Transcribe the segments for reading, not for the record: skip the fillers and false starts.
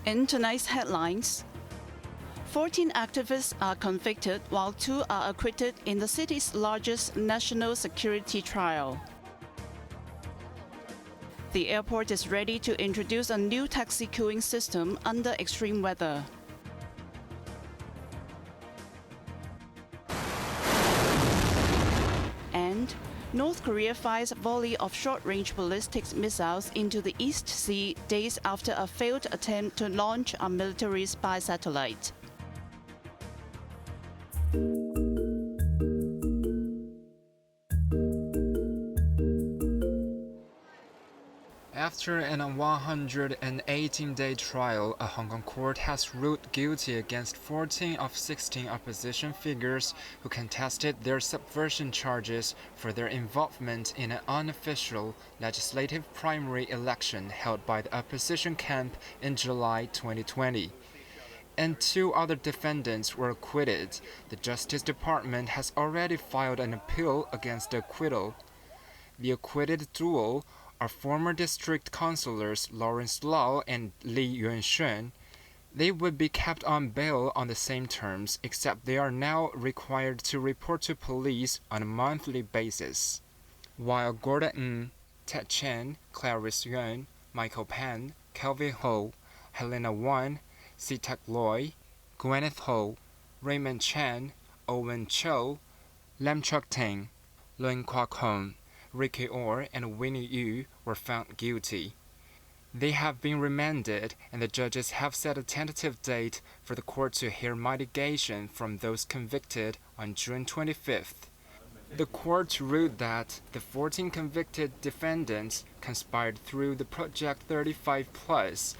In tonight's headlines, 14 activists are convicted while 2 are acquitted in the city's largest national security trial. The airport is ready to introduce a new taxi queuing system under extreme weather. And North Korea fires a volley of short-range ballistic missiles into the East Sea days after a failed attempt to launch a military spy satellite. After an 118-day trial, a Hong Kong court has ruled guilty against 14 of 16 opposition figures who contested their subversion charges for their involvement in an unofficial legislative primary election held by the opposition camp in July 2020. And 2 other defendants were acquitted. The Justice Department has already filed an appeal against the acquittal. The acquitted duo are former district councillors Lawrence Lau and Li Yuansheng. They would be kept on bail on the same terms, except they are now required to report to police on a monthly basis. While Gordon Ng, Ted Chen, Clarice Yuan, Michael Pan, Kelvin Ho, Helena Wan, Si-Tak Loy, Gwyneth Ho, Raymond Chan, Owen Cho, Lam Chok Ting, Luen Kwok Hon, Ricky Orr and Winnie Yu were found guilty. They have been remanded, and the judges have set a tentative date for the court to hear mitigation from those convicted on June 25th. The court ruled that the 14 convicted defendants conspired through the Project 35 Plus,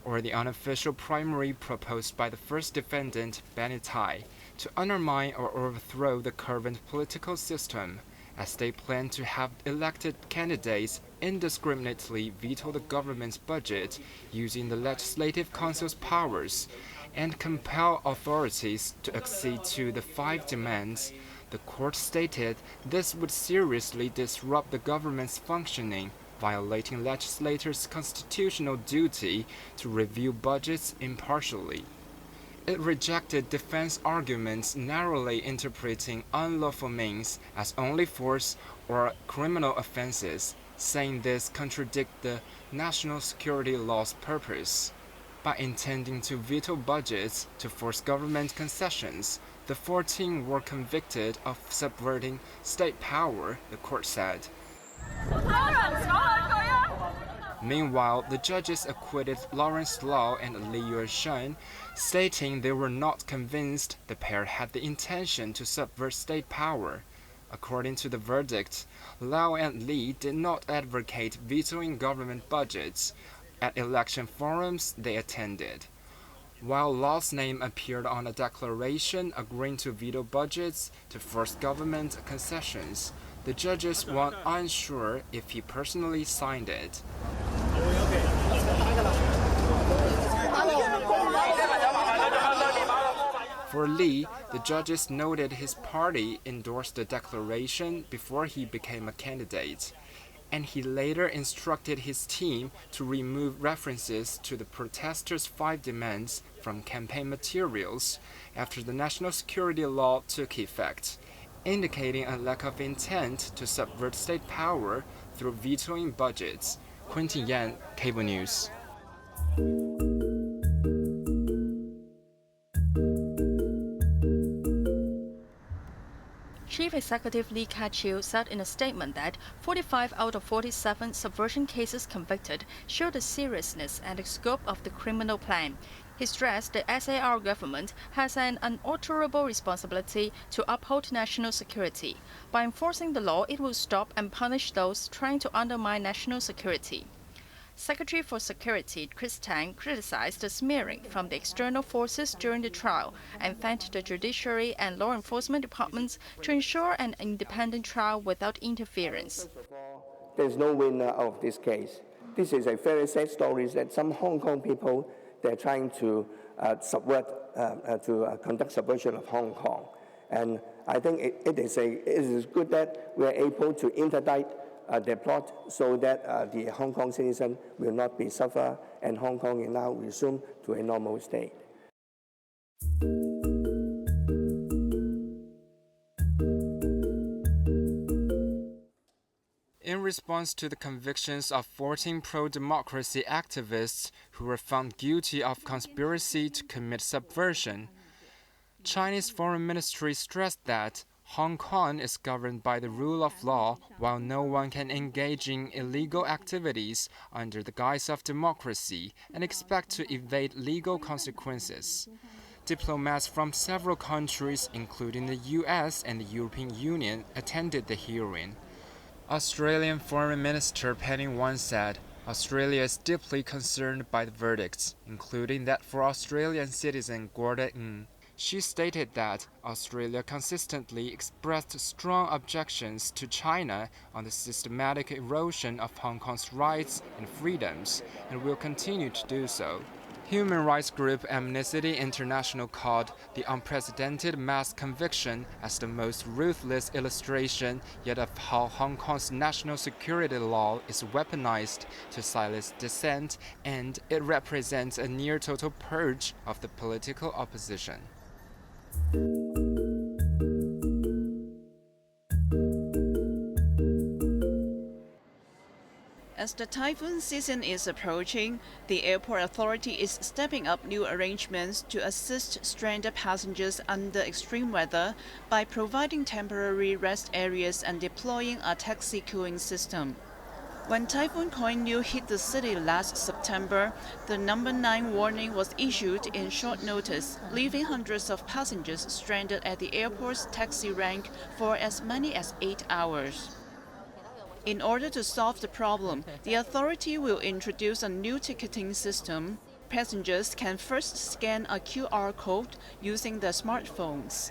or the unofficial primary proposed by the first defendant, Benny Tai, to undermine or overthrow the current political system, as they plan to have elected candidates indiscriminately veto the government's budget using the Legislative Council's powers and compel authorities to accede to the 5 demands. The court stated this would seriously disrupt the government's functioning, violating legislators' constitutional duty to review budgets impartially. It rejected defense arguments narrowly interpreting unlawful means as only force or criminal offenses, saying this contradicts the national security law's purpose. By intending to veto budgets to force government concessions, the 14 were convicted of subverting state power, the court said. Meanwhile, the judges acquitted Lawrence Lau and Li Yuansheng, stating they were not convinced the pair had the intention to subvert state power. According to the verdict, Lau and Li did not advocate vetoing government budgets at election forums they attended. While Lau's name appeared on a declaration agreeing to veto budgets to force government concessions, the judges were unsure if he personally signed it. For Li, the judges noted his party endorsed the declaration before he became a candidate, and he later instructed his team to remove references to the protesters' 5 demands from campaign materials after the national security law took effect, indicating a lack of intent to subvert state power through vetoing budgets. Quentin Yan, Cable News. Chief Executive Lee Ka-chiu said in a statement that 45 out of 47 subversion cases convicted show the seriousness and the scope of the criminal plan. He stressed the SAR government has an unalterable responsibility to uphold national security. By enforcing the law, it will stop and punish those trying to undermine national security. Secretary for Security Chris Tang criticized the smearing from the external forces during the trial and thanked the judiciary and law enforcement departments to ensure an independent trial without interference. First of all, there's no winner of this case. This is a very sad story that some Hong Kong people, they're trying to conduct subversion of Hong Kong. And I think it is good that we are able to interdict they plot so that the Hong Kong citizen will not be suffer, and Hong Kong will now resume to a normal state. In response to the convictions of 14 pro-democracy activists who were found guilty of conspiracy to commit subversion, Chinese Foreign Ministry stressed that Hong Kong is governed by the rule of law, while no one can engage in illegal activities under the guise of democracy and expect to evade legal consequences. Diplomats from several countries, including the US and the European Union, attended the hearing. Australian Foreign Minister Penny Wong said, Australia is deeply concerned by the verdicts, including that for Australian citizen Gordon Ng. She stated that Australia consistently expressed strong objections to China on the systematic erosion of Hong Kong's rights and freedoms, and will continue to do so. Human rights group Amnesty International called the unprecedented mass conviction as the most ruthless illustration yet of how Hong Kong's national security law is weaponized to silence dissent, and it represents a near-total purge of the political opposition. As the typhoon season is approaching, the airport authority is stepping up new arrangements to assist stranded passengers under extreme weather by providing temporary rest areas and deploying a taxi queuing system. When Typhoon Koinyu hit the city last September, the number 9 warning was issued in short notice, leaving hundreds of passengers stranded at the airport's taxi rank for as many as 8 hours. In order to solve the problem, the authority will introduce a new ticketing system. Passengers can first scan a QR code using their smartphones.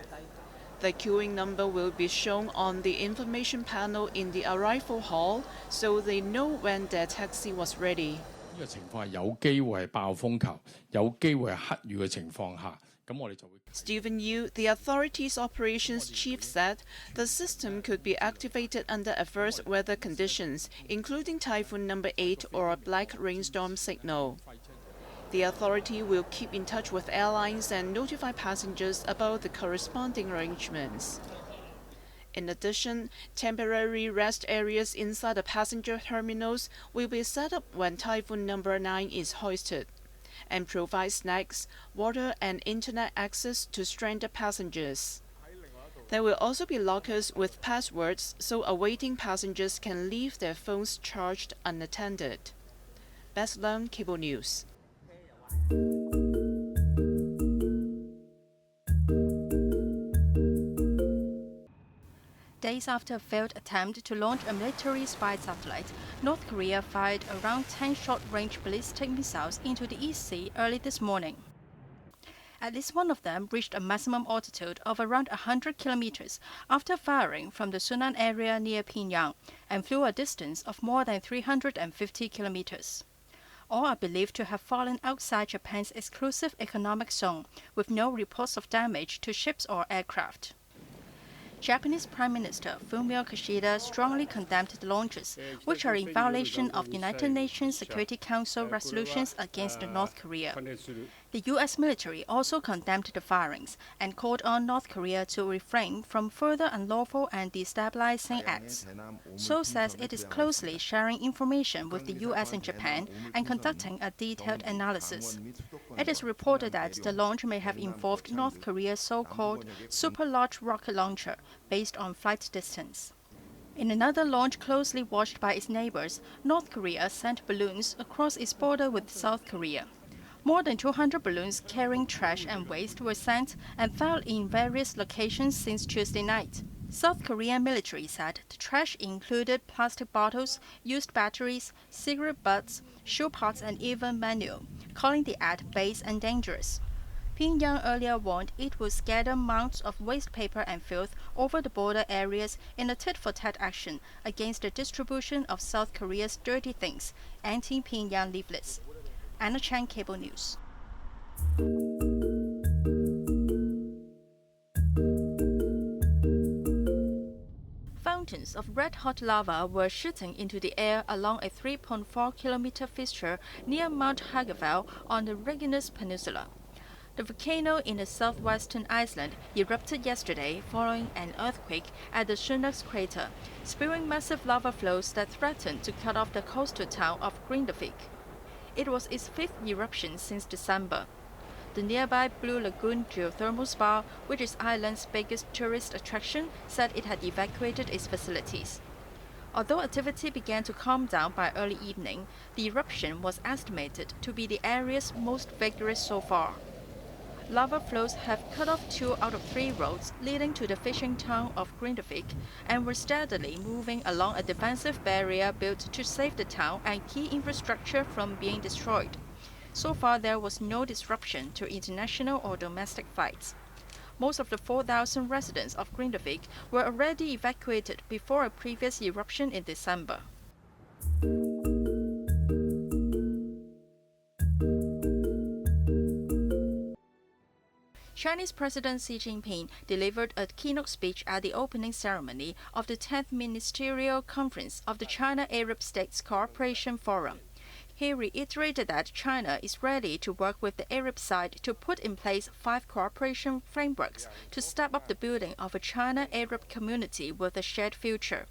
The queuing number will be shown on the information panel in the arrival hall, so they know when their taxi was ready. 呢個情況係有機會係爆風球，有機會係黑雨嘅情況下，咁我哋就會。Stephen Yu, the authority's operations chief, said the system could be activated under adverse weather conditions, including typhoon number 8 or a black rainstorm signal. The authority will keep in touch with airlines and notify passengers about the corresponding arrangements. In addition, temporary rest areas inside the passenger terminals will be set up when typhoon number 9 is hoisted, and provide snacks, water, and internet access to stranded passengers. There will also be lockers with passwords so awaiting passengers can leave their phones charged unattended. Bess Leung, Cable News. Days after a failed attempt to launch a military spy satellite, North Korea fired around 10 short-range ballistic missiles into the East Sea early this morning. At least one of them reached a maximum altitude of around 100 kilometers after firing from the Sunan area near Pyongyang and flew a distance of more than 350 kilometers. All are believed to have fallen outside Japan's exclusive economic zone, with no reports of damage to ships or aircraft. Japanese Prime Minister Fumio Kishida strongly condemned the launches, which are in violation of United Nations Security Council resolutions against North Korea. The U.S. military also condemned the firings and called on North Korea to refrain from further unlawful and destabilizing acts. Seoul says it is closely sharing information with the U.S. and Japan and conducting a detailed analysis. It is reported that the launch may have involved North Korea's so-called super large rocket launcher based on flight distance. In another launch closely watched by its neighbors, North Korea sent balloons across its border with South Korea. More than 200 balloons carrying trash and waste were sent and fell in various locations since Tuesday night. South Korean military said the trash included plastic bottles, used batteries, cigarette butts, shoe pods, and even manure, calling the act base and dangerous. Pyongyang earlier warned it would scatter mounds of waste paper and filth over the border areas in a tit-for-tat action against the distribution of South Korea's dirty things, anti-Pyongyang leaflets. Anna Chan, Cable News. Found fountains of red-hot lava were shooting into the air along a 3.4-kilometer fissure near Mount Hageveld on the Regenus Peninsula. The volcano in the southwestern Iceland erupted yesterday following an earthquake at the Sunaks crater, spewing massive lava flows that threatened to cut off the coastal town of Grindavik. It was its fifth eruption since December. The nearby Blue Lagoon geothermal spa, which is Ireland's biggest tourist attraction, said it had evacuated its facilities. Although activity began to calm down by early evening, the eruption was estimated to be the area's most vigorous so far. Lava flows have cut off 2 out of 3 roads leading to the fishing town of Grindavik and were steadily moving along a defensive barrier built to save the town and key infrastructure from being destroyed. So far, there was no disruption to international or domestic flights. Most of the 4,000 residents of Grindavik were already evacuated before a previous eruption in December. Chinese President Xi Jinping delivered a keynote speech at the opening ceremony of the 10th Ministerial Conference of the China-Arab States Cooperation Forum. He reiterated that China is ready to work with the Arab side to put in place 5 cooperation frameworks to step up the building of a China-Arab community with a shared future.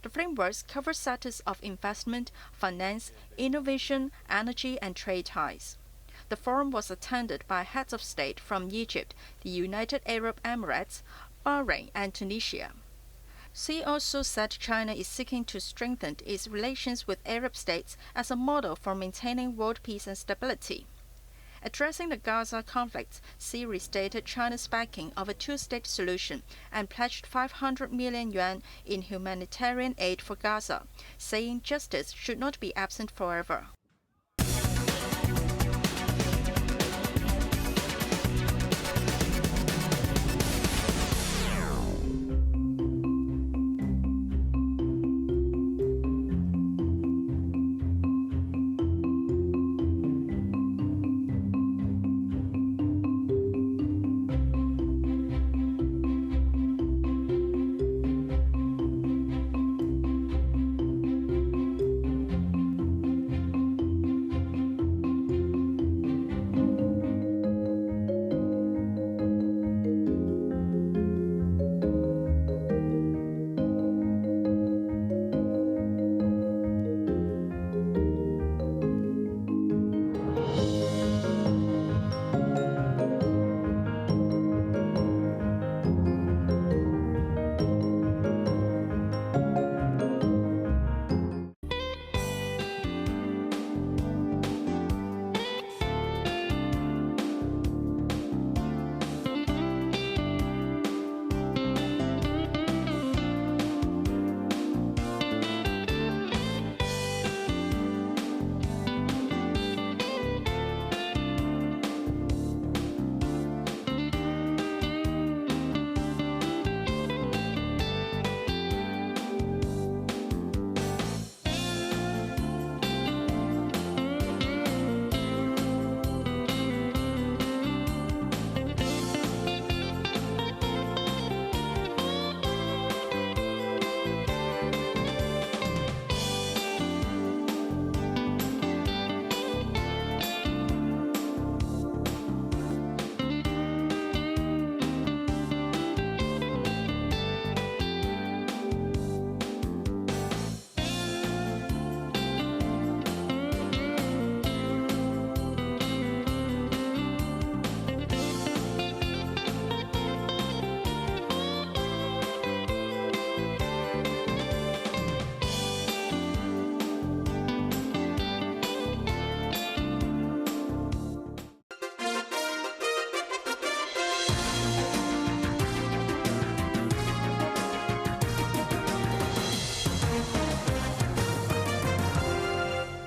The frameworks cover sectors of investment, finance, innovation, energy, and trade ties. The forum was attended by heads of state from Egypt, the United Arab Emirates, Bahrain, and Tunisia. Xi also said China is seeking to strengthen its relations with Arab states as a model for maintaining world peace and stability. Addressing the Gaza conflict, Xi restated China's backing of a 2-state solution and pledged 500 million yuan in humanitarian aid for Gaza, saying justice should not be absent forever.